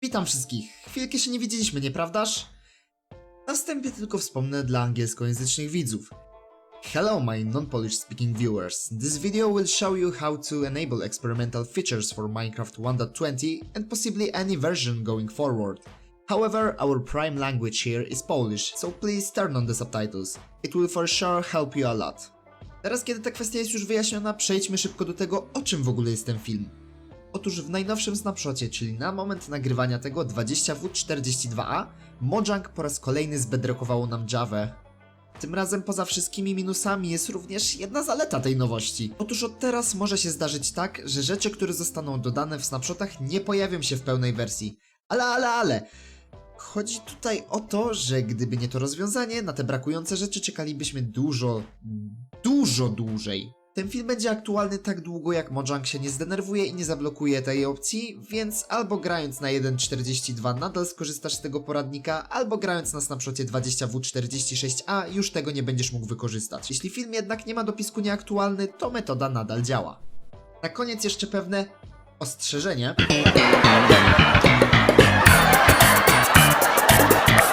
Witam wszystkich. Chwilkę się nie widzieliśmy, nieprawdaż? Na wstępie tylko wspomnę dla angielskojęzycznych widzów. Hello my non-Polish speaking viewers. This video will show you how to enable experimental features for Minecraft 1.20 and possibly any version going forward. However, our prime language here is Polish, so please turn on the subtitles. It will for sure help you a lot. Teraz, kiedy ta kwestia jest już wyjaśniona, przejdźmy szybko do tego, o czym w ogóle jest ten film. Otóż w najnowszym snapshocie, czyli na moment nagrywania tego 20W42A, Mojang po raz kolejny zbedrockowało nam Javę. Tym razem poza wszystkimi minusami jest również jedna zaleta tej nowości. Otóż od teraz może się zdarzyć tak, że rzeczy, które zostaną dodane w snapshotach, nie pojawią się w pełnej wersji. Ale... Chodzi tutaj o to, że gdyby nie to rozwiązanie, na te brakujące rzeczy czekalibyśmy dużo dłużej. Ten film będzie aktualny tak długo, jak Mojang się nie zdenerwuje i nie zablokuje tej opcji, więc albo grając na 1.42 nadal skorzystasz z tego poradnika, albo grając na snapshocie 20W46A już tego nie będziesz mógł wykorzystać. Jeśli film jednak nie ma dopisku nieaktualny, to metoda nadal działa. Na koniec jeszcze pewne ostrzeżenie.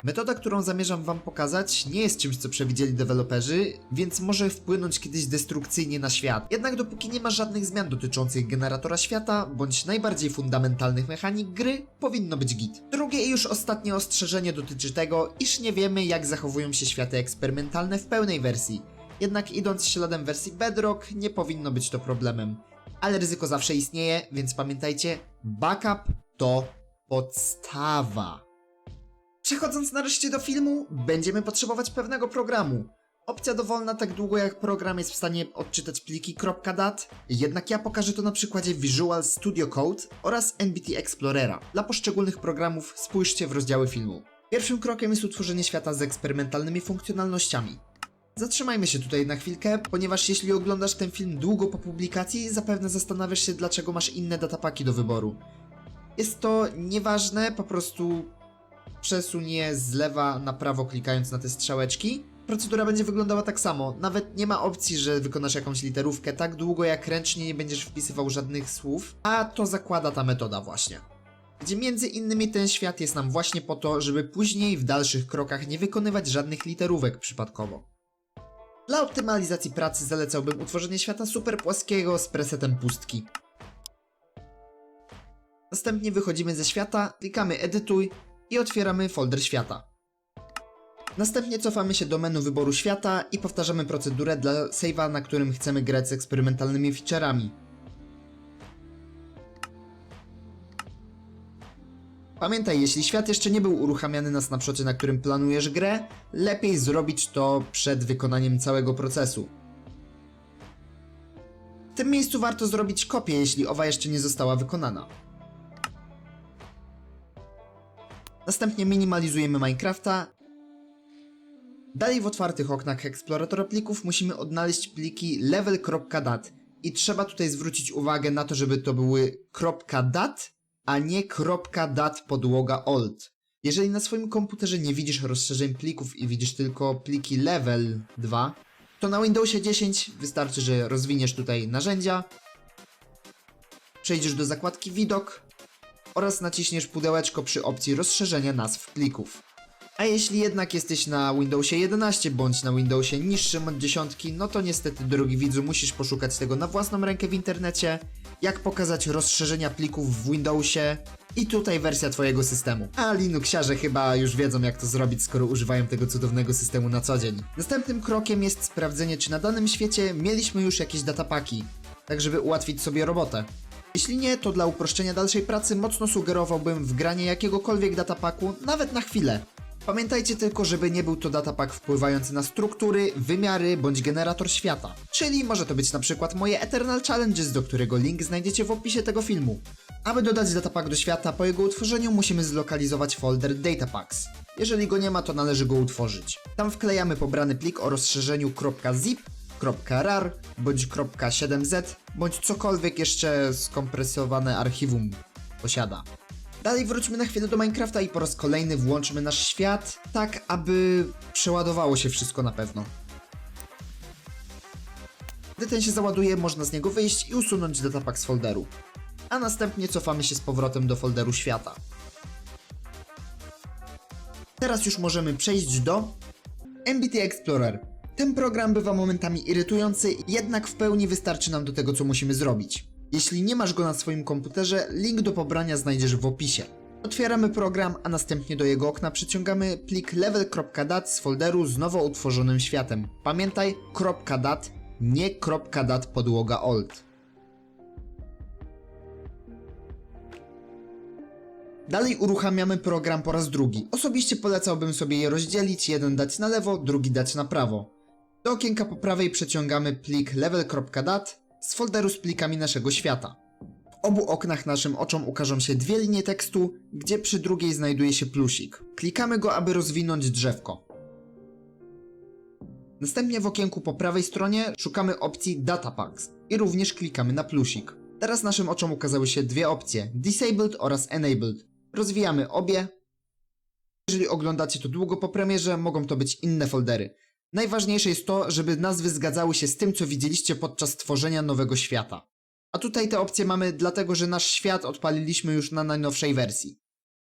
Metoda, którą zamierzam wam pokazać, nie jest czymś, co przewidzieli deweloperzy, więc może wpłynąć kiedyś destrukcyjnie na świat. Jednak dopóki nie ma żadnych zmian dotyczących generatora świata, bądź najbardziej fundamentalnych mechanik gry, powinno być git. Drugie i już ostatnie ostrzeżenie dotyczy tego, iż nie wiemy, jak zachowują się światy eksperymentalne w pełnej wersji. Jednak idąc śladem wersji Bedrock, nie powinno być to problemem. Ale ryzyko zawsze istnieje, więc pamiętajcie, backup to podstawa. Przechodząc nareszcie do filmu, będziemy potrzebować pewnego programu. Opcja dowolna tak długo jak program jest w stanie odczytać pliki .dat, jednak ja pokażę to na przykładzie Visual Studio Code oraz NBT Explorera. Dla poszczególnych programów spójrzcie w rozdziały filmu. Pierwszym krokiem jest utworzenie świata z eksperymentalnymi funkcjonalnościami. Zatrzymajmy się tutaj na chwilkę, ponieważ jeśli oglądasz ten film długo po publikacji, zapewne zastanawiasz się, dlaczego masz inne datapaki do wyboru. Jest to nieważne, po prostu przesuń je z lewa na prawo klikając na te strzałeczki. Procedura będzie wyglądała tak samo, nawet nie ma opcji, że wykonasz jakąś literówkę tak długo jak ręcznie nie będziesz wpisywał żadnych słów, a to zakłada ta metoda właśnie. Gdzie między innymi ten świat jest nam właśnie po to, żeby później w dalszych krokach nie wykonywać żadnych literówek przypadkowo. Dla optymalizacji pracy zalecałbym utworzenie świata super płaskiego z presetem pustki. Następnie wychodzimy ze świata, klikamy edytuj i otwieramy folder świata. Następnie cofamy się do menu wyboru świata i powtarzamy procedurę dla save'a, na którym chcemy grać z eksperymentalnymi feature'ami. Pamiętaj, jeśli świat jeszcze nie był uruchamiany na snapshocie, na którym planujesz grę, lepiej zrobić to przed wykonaniem całego procesu. W tym miejscu warto zrobić kopię, jeśli owa jeszcze nie została wykonana. Następnie minimalizujemy Minecrafta. Dalej w otwartych oknach eksploratora plików musimy odnaleźć pliki level.dat i trzeba tutaj zwrócić uwagę na to, żeby to były .dat, a nie .dat podłoga old. Jeżeli na swoim komputerze nie widzisz rozszerzeń plików i widzisz tylko pliki level 2, to na Windowsie 10 wystarczy, że rozwiniesz tutaj narzędzia, przejdziesz do zakładki widok oraz naciśniesz pudełeczko przy opcji rozszerzenia nazw plików. A jeśli jednak jesteś na Windowsie 11 bądź na Windowsie niższym od 10, no to niestety, drogi widzu, musisz poszukać tego na własną rękę w internecie, jak pokazać rozszerzenia plików w Windowsie i tutaj wersja twojego systemu. A Linuxiarze chyba już wiedzą, jak to zrobić, skoro używają tego cudownego systemu na co dzień. Następnym krokiem jest sprawdzenie, czy na danym świecie mieliśmy już jakieś datapaki, tak żeby ułatwić sobie robotę. Jeśli nie, to dla uproszczenia dalszej pracy mocno sugerowałbym wgranie jakiegokolwiek datapaku, nawet na chwilę. Pamiętajcie tylko, żeby nie był to datapak wpływający na struktury, wymiary bądź generator świata. Czyli może to być na przykład moje Eternal Challenges, do którego link znajdziecie w opisie tego filmu. Aby dodać datapak do świata, po jego utworzeniu musimy zlokalizować folder Datapacks. Jeżeli go nie ma, to należy go utworzyć. Tam wklejamy pobrany plik o rozszerzeniu .zip, .rar bądź .7z bądź cokolwiek jeszcze skompresowane archiwum posiada. Dalej wróćmy na chwilę do Minecrafta i po raz kolejny włączmy nasz świat, tak aby przeładowało się wszystko na pewno. Gdy ten się załaduje, można z niego wyjść i usunąć datapak z folderu. A następnie cofamy się z powrotem do folderu świata. Teraz już możemy przejść do MBT Explorer. Ten program bywa momentami irytujący, jednak w pełni wystarczy nam do tego, co musimy zrobić. Jeśli nie masz go na swoim komputerze, link do pobrania znajdziesz w opisie. Otwieramy program, a następnie do jego okna przyciągamy plik level.dat z folderu z nowo utworzonym światem. Pamiętaj, .dat, nie .dat podłoga old. Dalej uruchamiamy program po raz drugi. Osobiście polecałbym sobie je rozdzielić, jeden dać na lewo, drugi dać na prawo. Do okienka po prawej przeciągamy plik level.dat z folderu z plikami naszego świata. W obu oknach naszym oczom ukażą się dwie linie tekstu, gdzie przy drugiej znajduje się plusik. Klikamy go, aby rozwinąć drzewko. Następnie w okienku po prawej stronie szukamy opcji Data Packs i również klikamy na plusik. Teraz naszym oczom ukazały się dwie opcje, Disabled oraz Enabled. Rozwijamy obie. Jeżeli oglądacie to długo po premierze, mogą to być inne foldery. Najważniejsze jest to, żeby nazwy zgadzały się z tym, co widzieliście podczas tworzenia nowego świata. A tutaj te opcje mamy dlatego, że nasz świat odpaliliśmy już na najnowszej wersji.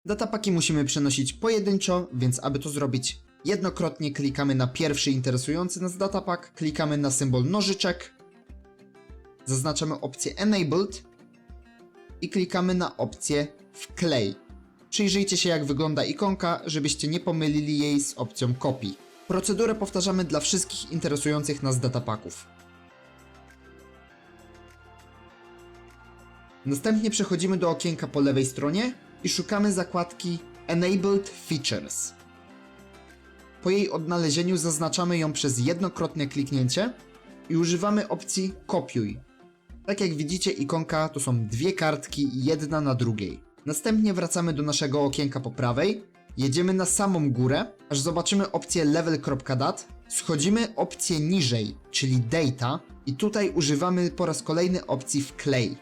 Datapaki musimy przenosić pojedynczo, więc aby to zrobić, jednokrotnie klikamy na pierwszy interesujący nas datapak, klikamy na symbol nożyczek, zaznaczamy opcję Enabled i klikamy na opcję Wklej. Przyjrzyjcie się, jak wygląda ikonka, żebyście nie pomylili jej z opcją Copy. Procedurę powtarzamy dla wszystkich interesujących nas datapaków. Następnie przechodzimy do okienka po lewej stronie i szukamy zakładki Enabled Features. Po jej odnalezieniu zaznaczamy ją przez jednokrotne kliknięcie i używamy opcji Kopiuj. Tak jak widzicie, ikonka to są dwie kartki, jedna na drugiej. Następnie wracamy do naszego okienka po prawej, jedziemy na samą górę, aż zobaczymy opcję level.dat, schodzimy opcję niżej, czyli Data i tutaj używamy po raz kolejny opcji Wklej.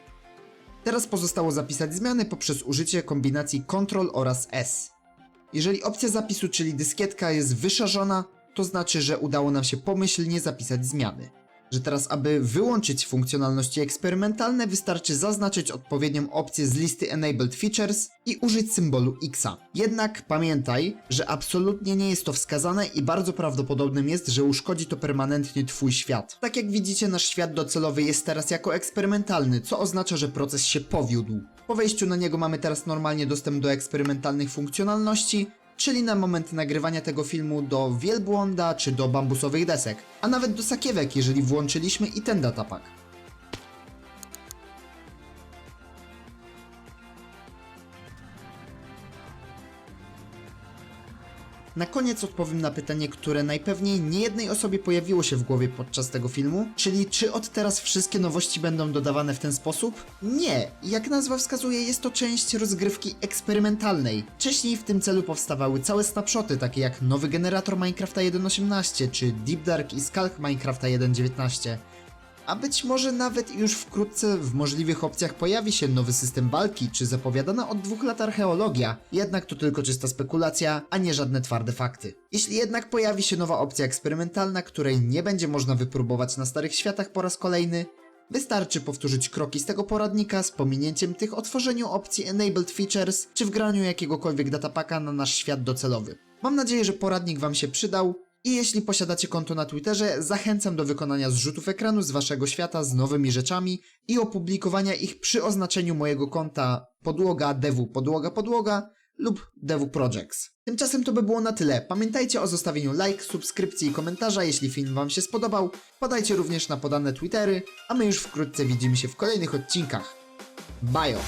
Teraz pozostało zapisać zmiany poprzez użycie kombinacji Ctrl oraz S. Jeżeli opcja zapisu, czyli dyskietka jest wyszarzona, to znaczy, że udało nam się pomyślnie zapisać zmiany. Że teraz, aby wyłączyć funkcjonalności eksperymentalne, wystarczy zaznaczyć odpowiednią opcję z listy Enabled Features i użyć symbolu X. Jednak pamiętaj, że absolutnie nie jest to wskazane i bardzo prawdopodobnym jest, że uszkodzi to permanentnie Twój świat. Tak jak widzicie, nasz świat docelowy jest teraz jako eksperymentalny, co oznacza, że proces się powiódł. Po wejściu na niego mamy teraz normalnie dostęp do eksperymentalnych funkcjonalności, czyli na moment nagrywania tego filmu do wielbłąda czy do bambusowych desek, a nawet do sakiewek, jeżeli włączyliśmy i ten datapak. Na koniec odpowiem na pytanie, które najpewniej niejednej osobie pojawiło się w głowie podczas tego filmu, czyli czy od teraz wszystkie nowości będą dodawane w ten sposób? Nie! Jak nazwa wskazuje, jest to część rozgrywki eksperymentalnej. Wcześniej w tym celu powstawały całe snapshoty, takie jak nowy generator Minecrafta 1.18 czy Deep Dark i Skulk Minecrafta 1.19. A być może nawet już wkrótce w możliwych opcjach pojawi się nowy system walki, czy zapowiadana od 2 lat archeologia, jednak to tylko czysta spekulacja, a nie żadne twarde fakty. Jeśli jednak pojawi się nowa opcja eksperymentalna, której nie będzie można wypróbować na starych światach po raz kolejny, wystarczy powtórzyć kroki z tego poradnika z pominięciem tych o tworzeniu opcji Enabled Features, czy wgraniu jakiegokolwiek datapaka na nasz świat docelowy. Mam nadzieję, że poradnik Wam się przydał. I jeśli posiadacie konto na Twitterze, zachęcam do wykonania zrzutów ekranu z waszego świata z nowymi rzeczami i opublikowania ich przy oznaczeniu mojego konta podłoga devu podłoga lub devu projects. Tymczasem to by było na tyle. Pamiętajcie o zostawieniu like, subskrypcji i komentarza, jeśli film wam się spodobał. Podajcie również na podane Twittery, a my już wkrótce widzimy się w kolejnych odcinkach. Bajo!